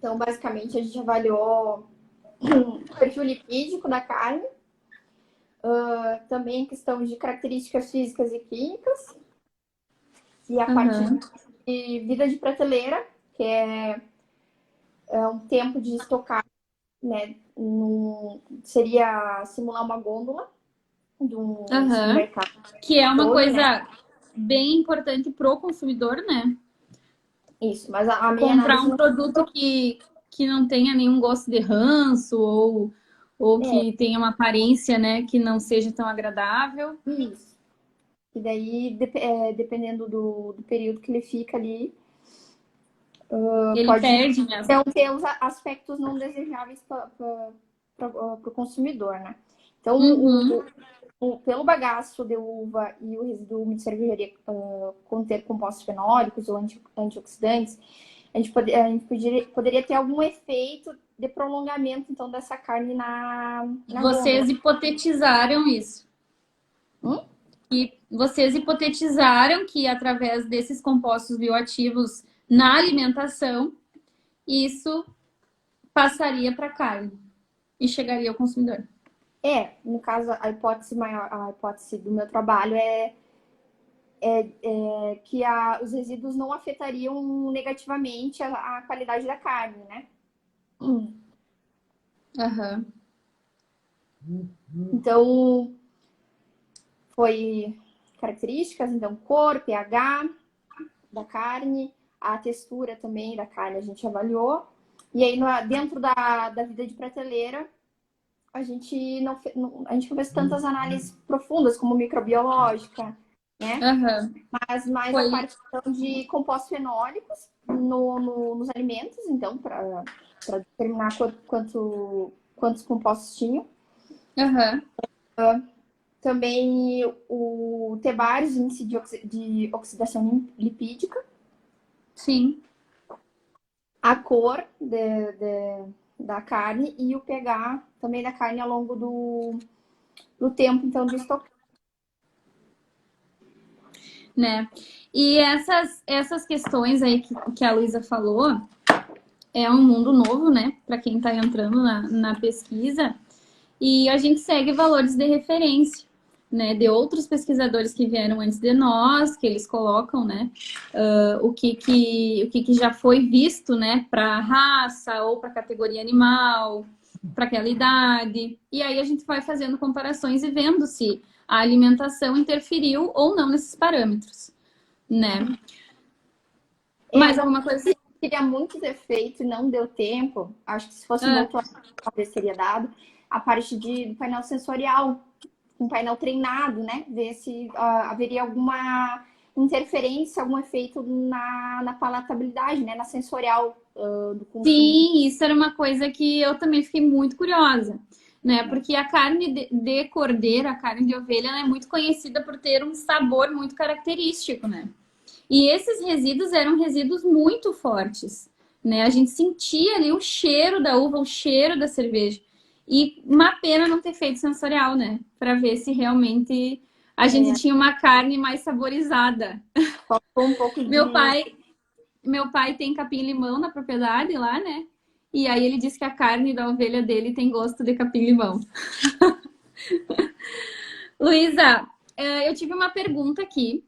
Então, basicamente, a gente avaliou o perfil lipídico da carne, também questão de características físicas e químicas, e a parte Aham. de vida de prateleira, que é um tempo de estocar, né? Seria simular uma gôndola do Aham. supermercado Que é uma todo, né? coisa bem importante pro consumidor, né? Isso, mas a minha Comprar análise um não produto que não tenha nenhum gosto de ranço ou é que tenha uma aparência, né, que não seja tão agradável. isso. E daí, dependendo do período que ele fica ali, Ele pode perde mesmo. não ter os aspectos não desejáveis para o consumidor, né? Então, Uhum. pelo bagaço de uva e o resíduo úmido de cervejaria conter compostos fenólicos ou antioxidantes, a gente poderia ter algum efeito de prolongamento, então, dessa carne na gôndola. Vocês hipotetizaram isso. Hum? E vocês hipotetizaram que através desses compostos bioativos na alimentação, isso passaria para a carne e chegaria ao consumidor. No caso, a hipótese maior, a hipótese do meu trabalho é que os resíduos não afetariam negativamente a qualidade da carne, né? Aham. Então, foi características, então, cor, pH da carne, a textura também da carne a gente avaliou. E aí, dentro da vida de prateleira, a gente a gente não fez tantas análises profundas, como microbiológica, né? Aham. Mas mais a Foi. parte de compostos fenólicos nos alimentos, então, para determinar quantos compostos tinham. Aham. Também o T-bares, índice de oxidação lipídica, Sim. a cor da carne e o pH também da carne ao longo do tempo, então, de estoque. Né? E essas questões aí que a Luísa falou, é um mundo novo, né? Para quem está entrando na pesquisa. E a gente segue valores de referência, né? De outros pesquisadores que vieram antes de nós, que eles colocam, né? O que já foi visto, né? Para raça ou para categoria animal, para aquela idade. E aí a gente vai fazendo comparações e vendo se a alimentação interferiu ou não nesses parâmetros, né? Mais Uma alguma coisa? que queria muito ter feito e não deu tempo, acho que se fosse um Ah, outro talvez teria dado, a parte do painel sensorial, um painel treinado, né? Ver se haveria alguma interferência, algum efeito na palatabilidade, né? Na sensorial do consumo. sim, isso era uma coisa que eu também fiquei muito curiosa, né? Porque a carne de cordeiro, a carne de ovelha, ela é muito conhecida por ter um sabor muito característico, né? E esses resíduos eram resíduos muito fortes, né? A gente sentia ali o cheiro da uva, o cheiro da cerveja. E uma pena não ter feito sensorial, né? Para ver se realmente a gente É, tinha uma carne mais saborizada. faltou um pouco Meu de. pai, meu pai tem capim-limão na propriedade lá, né? E aí ele disse que a carne da ovelha dele tem gosto de capim-limão. Luísa, eu tive uma pergunta aqui,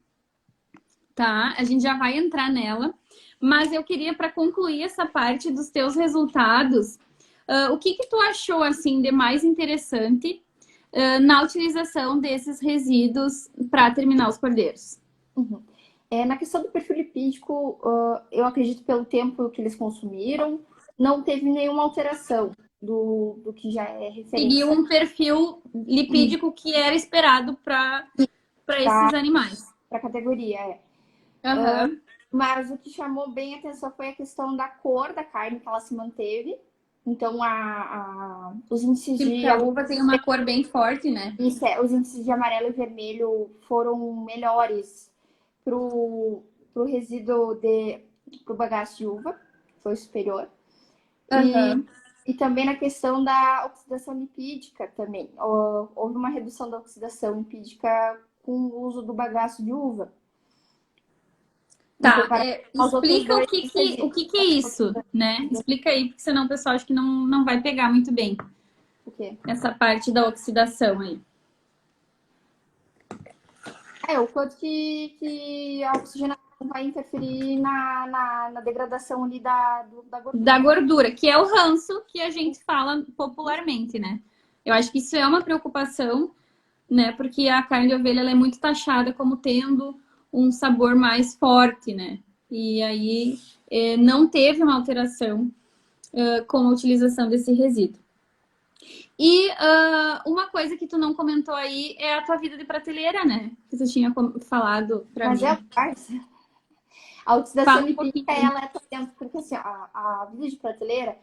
tá? A gente já vai entrar nela, mas eu queria, para concluir essa parte dos teus resultados, o que tu achou assim de mais interessante na utilização desses resíduos para terminar os cordeiros? Uhum. Na questão do perfil lipídico, eu acredito pelo tempo que eles consumiram, não teve nenhuma alteração do que já é Seguiu referência um perfil lipídico que era esperado para esses para animais. a categoria. Aham. Mas o que chamou bem a atenção foi a questão da cor da carne, que ela se manteve. Então, os índices Sim, porque de a uva tem uma cor bem forte, né? os índices de amarelo e vermelho foram melhores pro resíduo pro bagaço de uva, foi superior. E, Aham. e também na questão da oxidação lipídica também. Houve uma redução da oxidação lipídica com o uso do bagaço de uva. em Tá, comparação aos outros explica dois o quesitos. que que é isso, né? Explica aí, porque senão o pessoal acho que não vai pegar muito bem O quê? essa parte da oxidação aí. O quanto que a oxigenação vai interferir na degradação ali da Da gordura. gordura, que é o ranço que a gente fala popularmente, né? Eu acho que isso é uma preocupação, né? Porque a carne de ovelha ela é muito taxada como tendo um sabor mais forte, né? E aí não teve uma alteração com a utilização desse resíduo. E uma coisa que tu não comentou aí é a tua vida de prateleira, né? Que tu tinha falado pra Mas mim. é a farsa. A oxidação Fala um pouquinho lipídica, aí. ela é dentro, porque assim, a vida de prateleira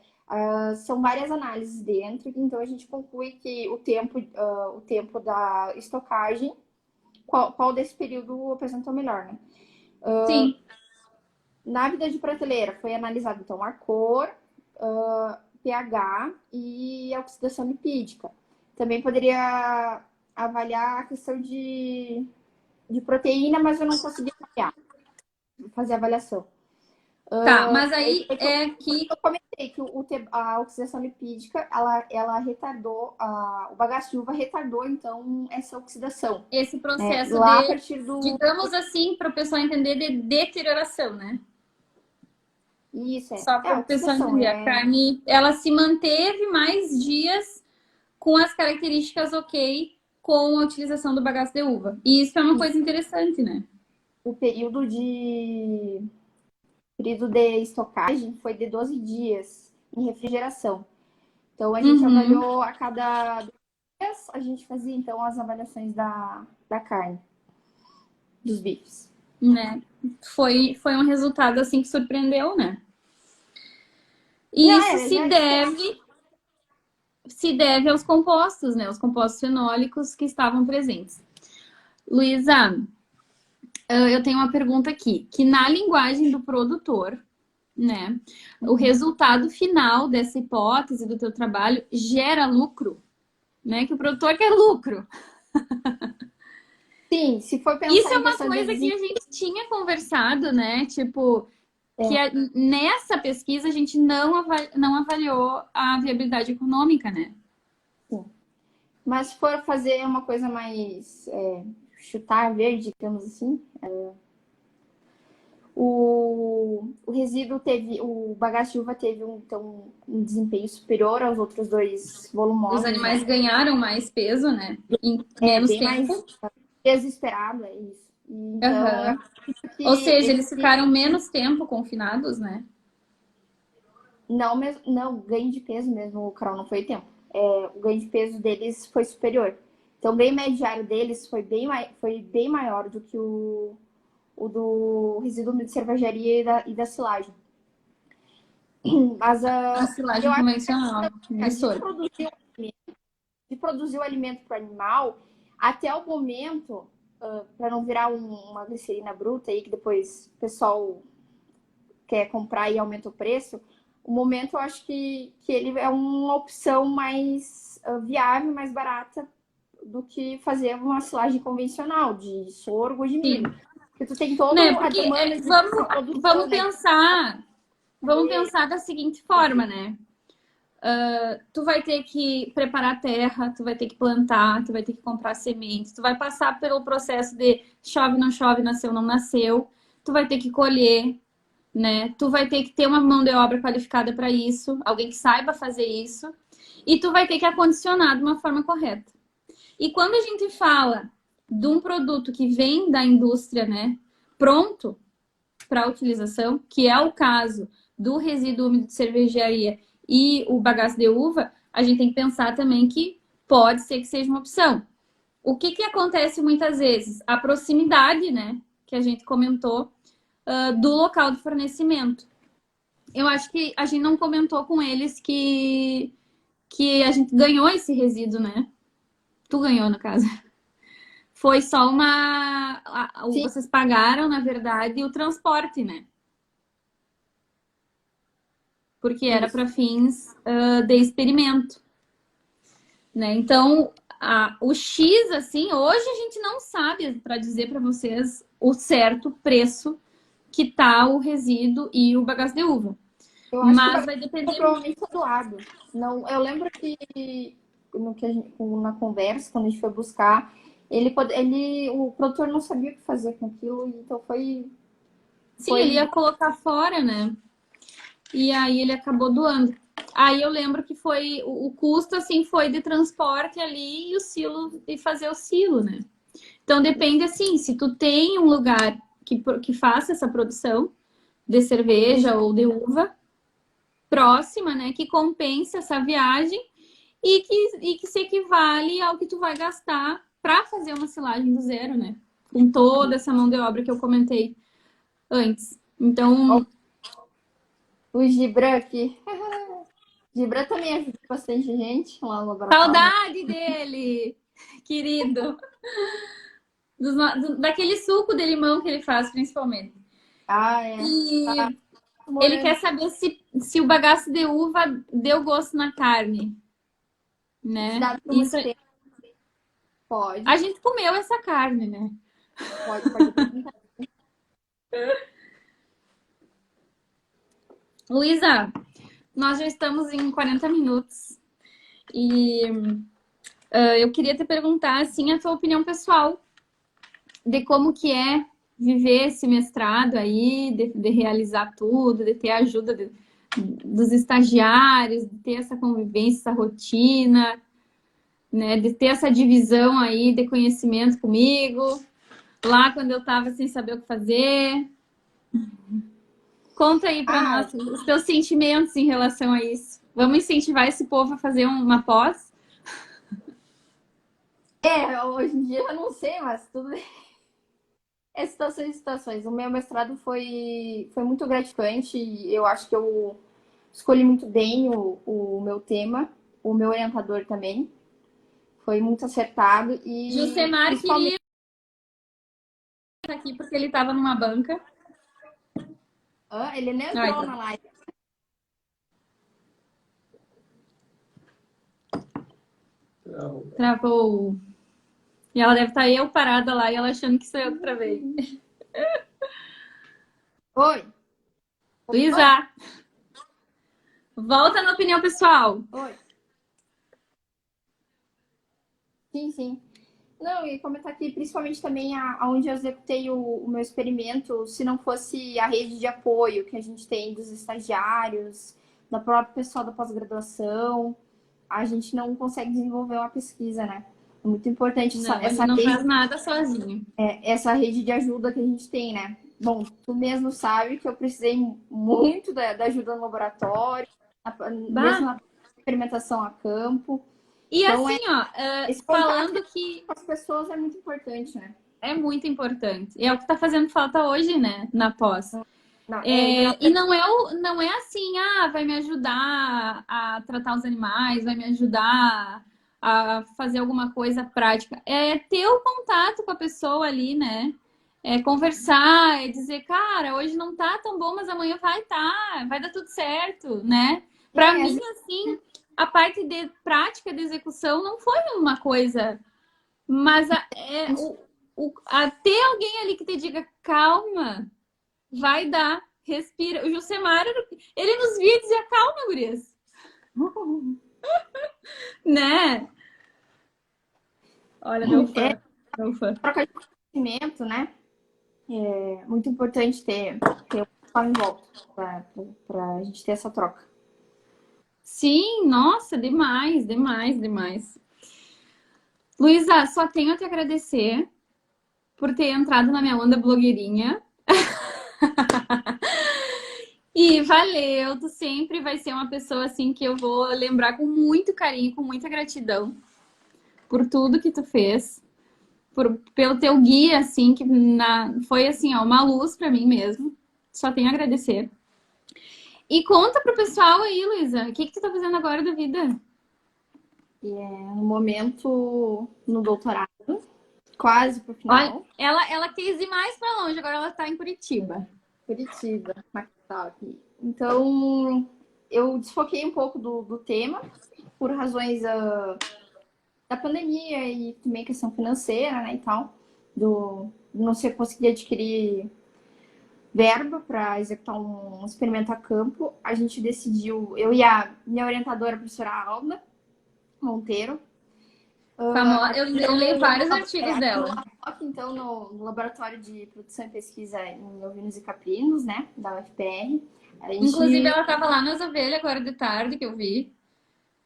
são várias análises dentro, então a gente conclui que o tempo da estocagem, qual desse período apresentou melhor, né? Sim. Na vida de prateleira foi analisado então a cor, pH e a oxidação lipídica. Também poderia avaliar a questão de proteína, mas eu não consegui avaliar, fazer avaliação. Tá, mas aí Foi que é que eu comentei que a oxidação lipídica, ela retardou, o bagaço de uva retardou, então, essa oxidação. esse Né? processo Lá a de, partir do... digamos assim, para o pessoal entender, de deterioração, né? Isso, Só para o pessoal oxidação. entender, a carne, ela se manteve mais dias com as características ok com a utilização do bagaço de uva. E isso é uma coisa interessante, né? O período de estocagem foi de 12 dias em refrigeração. Então, a gente Uhum, avaliou a cada 2 dias, a gente fazia, então, as avaliações da carne, dos bifes. né? Foi um resultado assim que surpreendeu, né? E Já isso era, já se deve aos compostos, né? Os compostos fenólicos que estavam presentes. Luísa, eu tenho uma pergunta aqui, que na linguagem do produtor, né, o resultado final dessa hipótese do teu trabalho gera lucro, né? Que o produtor quer lucro. Sim, se for Isso pensar é em uma questão de coisa que a gente tinha conversado, né? Tipo, que é, nessa pesquisa a gente não avaliou a viabilidade econômica, né? sim. Mas se for fazer uma coisa mais chutar verde, digamos assim, o resíduo teve, o bagaço de uva teve então, um desempenho superior aos outros dois Os volumosos, né? animais ganharam mais peso, né? Em É menos bem mais tempo. desesperado, é isso. E, então, eu Aham. acredito Ou que seja, eles esse ficaram menos tempo confinados, né? não, mesmo, não, ganho de peso mesmo, o Carol, não foi tempo. O ganho de peso deles foi superior. Então, o ganho médio diário deles foi bem maior do que o do resíduo de cervejaria e da silagem. Mas A eu silagem acho convencional, que de soro. de produzir o alimento para o animal, até o momento, para não virar uma glicerina bruta aí, que depois o pessoal quer comprar e aumenta o preço, o momento eu acho que ele é uma opção mais viável, mais barata do que fazer uma silagem convencional de sorgo ou de Sim. milho. Porque tu tem toda Né? a Porque demanda de produção, vamos né? vamos pensar da seguinte forma, né? Tu vai ter que preparar a terra, tu vai ter que plantar, tu vai ter que comprar sementes, tu vai passar pelo processo de chove, nasceu, não nasceu, tu vai ter que colher, né? Tu vai ter que ter uma mão de obra qualificada para isso, alguém que saiba fazer isso, e tu vai ter que acondicionar de uma forma correta. E quando a gente fala de um produto que vem da indústria, né, pronto para utilização, que é o caso do resíduo úmido de cervejaria e o bagaço de uva, a gente tem que pensar também que pode ser que seja uma opção. O que acontece muitas vezes? A proximidade, né, que a gente comentou, do local de fornecimento. Eu acho que a gente não comentou com eles que a gente ganhou esse resíduo, né? Tu ganhou, no caso. Foi só Sim, vocês pagaram, na verdade, o transporte, né? Porque era isso. para fins de experimento, né? Então, o X, assim, hoje a gente não sabe para dizer para vocês o certo preço que tá o resíduo e o bagaço de uva. Eu acho Mas que vai depender. provavelmente é doado. Não, eu lembro que, no que a gente, na conversa, quando a gente foi buscar, o produtor não sabia o que fazer com aquilo, então Sim, ele foi ia colocar fora, né? E aí ele acabou doando. Aí eu lembro que foi o custo assim foi de transporte ali e o silo e fazer o silo, né? Então depende assim, se tu tem um lugar que faça essa produção de cerveja ou de uva próxima, né, que compense essa viagem e que se equivale ao que tu vai gastar para fazer uma silagem do zero, né? Com toda essa mão de obra que eu comentei antes. Então, o Gibran aqui. Gibran também ajuda bastante gente lá no laboratório, né? saudade dele, querido. Daquele suco de limão que ele faz, principalmente. Ah, é. Tá E ele morando. quer saber se o bagaço de uva deu gosto na carne, né? Dá por Isso, muito tempo. a Pode, gente comeu essa carne, né? pode apresentar. Luísa, nós já estamos em 40 minutos e eu queria te perguntar, assim, a tua opinião pessoal de como que é viver esse mestrado aí, de realizar tudo, de ter a ajuda dos estagiários, de ter essa convivência, essa rotina, né, de ter essa divisão aí de conhecimento comigo, lá quando eu estava sem saber o que fazer. Conta aí para Ah, nós os teus sentimentos em relação a isso. Vamos incentivar esse povo a fazer uma pós? hoje em dia eu não sei, mas tudo bem. É situações e situações. O meu mestrado foi muito gratificante e eu acho que eu escolhi muito bem o meu tema, o meu orientador também. Foi muito acertado e Jusemar principalmente. queria estar aqui porque ele estava numa banca. Ele nem Ai, entrou na live. travou. E ela deve estar eu parada lá e ela achando que sou eu que travei. Oi, oi, Luísa, volta na opinião pessoal. oi. Sim, sim. Não, e comentar aqui, principalmente também aonde eu executei o meu experimento, se não fosse a rede de apoio que a gente tem dos estagiários, da própria pessoal da pós-graduação, a gente não consegue desenvolver uma pesquisa, né? É muito importante Não, a gente não faz nada sozinho. essa rede de ajuda que a gente tem, né? Bom, tu mesmo sabe que eu precisei muito da ajuda no laboratório, mesmo Bah. na experimentação a campo. E Então, assim, ó, esse contato falando que com as pessoas é muito importante, né? é muito importante. E é o que está fazendo falta hoje, né, na pós. Não, E não é assim, vai me ajudar a tratar os animais, vai me ajudar a fazer alguma coisa prática. É ter o contato com a pessoa ali, né? É conversar, é dizer, cara, hoje não tá tão bom, mas amanhã vai dar tudo certo, né? Para às mim, vezes assim, a parte de prática de execução não foi uma coisa, mas ter alguém ali que te diga, calma, vai dar, respira. O Jusemar, ele nos via e dizia, calma, gurias. Né? Olha, deu é fã. Deu fã. troca de conhecimento, né? É muito importante ter o pessoal em volta para a gente ter essa troca. Sim, nossa, demais, demais, demais. Luísa, só tenho a te agradecer por ter entrado na minha onda blogueirinha. E valeu, tu sempre vai ser uma pessoa assim que eu vou lembrar com muito carinho, com muita gratidão por tudo que tu fez, pelo teu guia, assim, que foi assim, ó, uma luz para mim mesmo. Só tenho a agradecer. E conta pro pessoal aí, Luísa, o que tu tá fazendo agora da vida? No momento, no doutorado, quase pro Olha, final, ela quis ir mais para longe, agora ela tá em Curitiba. Curitiba, na capital aqui. Então, eu desfoquei um pouco do tema, por razões da pandemia e também questão financeira, né, e tal, do não ser conseguir adquirir verba para executar um experimento a campo. A gente decidiu, eu e a minha orientadora, a professora Alda Monteiro. Eu leio vários artigos Aqui dela. no LAFOC, então, no Laboratório de Produção e Pesquisa em Ovinos e Caprinos, né, da UFPR. Inclusive, ela estava lá nas ovelhas agora de tarde, que eu vi.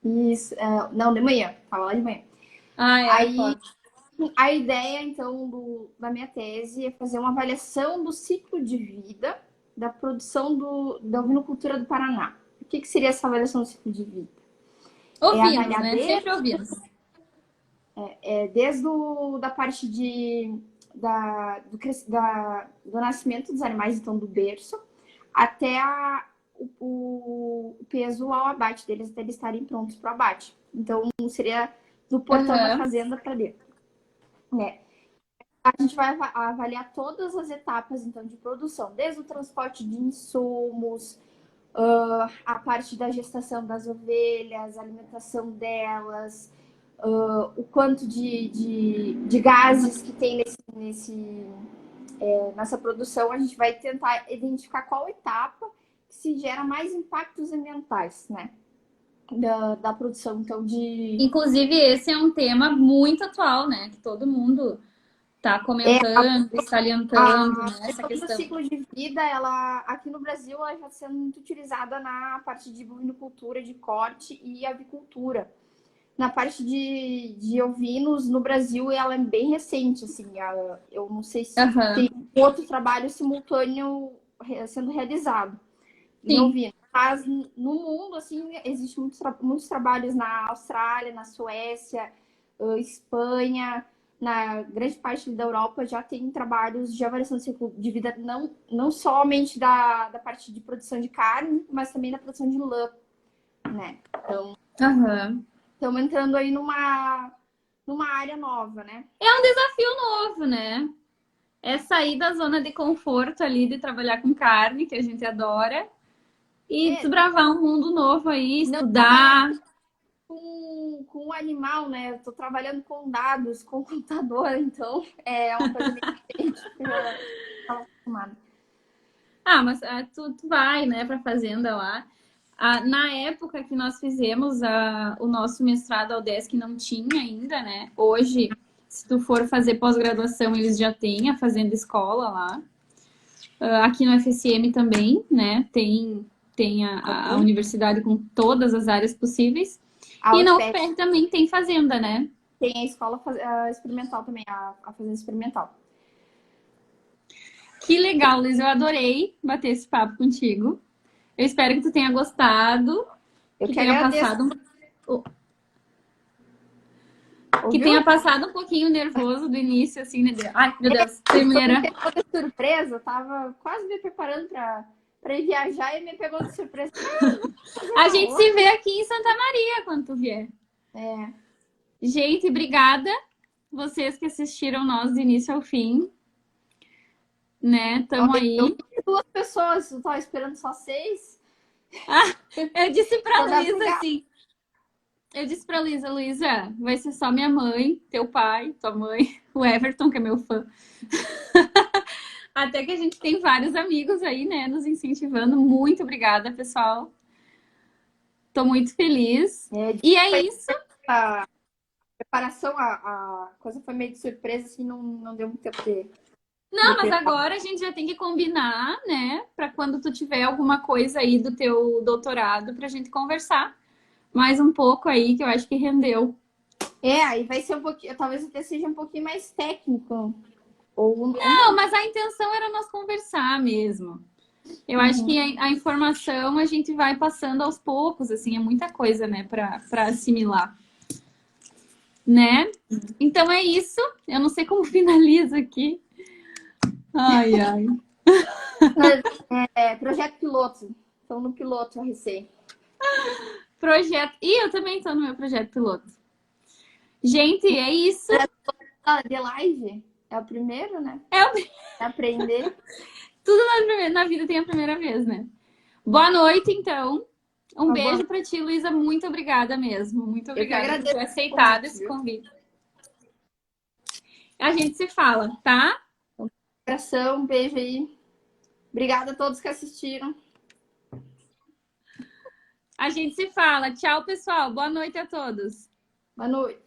Isso, não, de manhã, tava lá de manhã. Aí, a ideia, então, da minha tese é fazer uma avaliação do ciclo de vida da produção da ovinocultura do Paraná. O que seria essa avaliação do ciclo de vida? ovinos, né? Sempre ovinos. Desde da parte do nascimento dos animais, então, do berço, até o peso ao abate deles, até eles estarem prontos para o abate. Então, seria do portão da fazenda para dentro. Né? A gente vai avaliar todas as etapas, então, de produção, desde o transporte de insumos, a parte da gestação das ovelhas, a alimentação delas, o quanto de gases que tem nessa produção. A gente vai tentar identificar qual etapa que se gera mais impactos ambientais, né? Da produção, então, Inclusive, esse é um tema muito atual, né? Que todo mundo está comentando e salientando, né, essa questão. Do ciclo de vida, ela aqui no Brasil, ela já está sendo muito utilizada na parte de bovinocultura, de corte e avicultura. Na parte de ovinos, no Brasil, ela é bem recente, assim. Eu não sei se tem outro trabalho simultâneo sendo realizado em ovinos. Mas no mundo, assim, existem muitos trabalhos na Austrália, na Suécia, Espanha, na grande parte da Europa já tem trabalhos de avaliação do ciclo de vida, não somente da parte de produção de carne, mas também da produção de lã, né? Então, estamos entrando aí numa área nova, né? É um desafio novo, né? É sair da zona de conforto ali de trabalhar com carne, que a gente adora, e desbravar um mundo novo aí, estudar. Com o animal, né? Eu tô trabalhando com dados, com computador, então é uma coisa bem diferente que eu estava acostumada. Mas tu vai, né, pra fazenda lá. Na época que nós fizemos o nosso mestrado ao UDESC não tinha ainda, né? Hoje, se tu for fazer pós-graduação, eles já têm a fazenda escola lá. Aqui no FSM também, né? Tem a universidade com todas as áreas possíveis. E na UFPR também tem fazenda, né? Tem a escola experimental também, a fazenda experimental. Que legal, Luiz. Eu adorei bater esse papo contigo. Eu espero que tu tenha gostado. Que tenha passado tenha passado um pouquinho nervoso do início, assim, né? Ai, meu Deus, primeira. De surpresa, eu tava quase me preparando para ir viajar e me pegou de surpresa. A gente se vê aqui em Santa Maria quando tu vier. Gente, obrigada. Vocês que assistiram nós do início ao fim. Né? Tamo aí. Eu vi 2 pessoas, eu tava esperando só 6. Eu disse pra Luísa assim. Eu disse pra Luísa, vai ser só minha mãe, teu pai, tua mãe, o Everton, que é meu fã. Até que a gente tem vários amigos aí, né, nos incentivando. Muito obrigada, pessoal. Tô muito feliz. E é isso. A preparação, a coisa foi meio de surpresa, assim, não deu muito tempo de... Não, mas agora a gente já tem que combinar, né? Para quando tu tiver alguma coisa aí do teu doutorado, pra gente conversar mais um pouco aí, que eu acho que rendeu. Aí vai ser um pouquinho, talvez até seja um pouquinho mais técnico. Não, mas a intenção era nós conversar mesmo. Eu acho que a informação a gente vai passando aos poucos, assim, é muita coisa, né, para assimilar. Né? Então é isso. Eu não sei como finalizo aqui. Ai. Projeto piloto. Estou no piloto, RC. Projeto. E eu também estou no meu projeto piloto. Gente, é isso. De live? É o primeiro, né? Aprender. Tudo na vida tem a primeira vez, né? Boa noite, então. Um beijo para ti, Luísa. Muito obrigada mesmo. Muito obrigada por ter aceitado esse convite. A gente se fala, tá? Um abração, um beijo aí. Obrigada a todos que assistiram. A gente se fala. Tchau, pessoal. Boa noite a todos. Boa noite.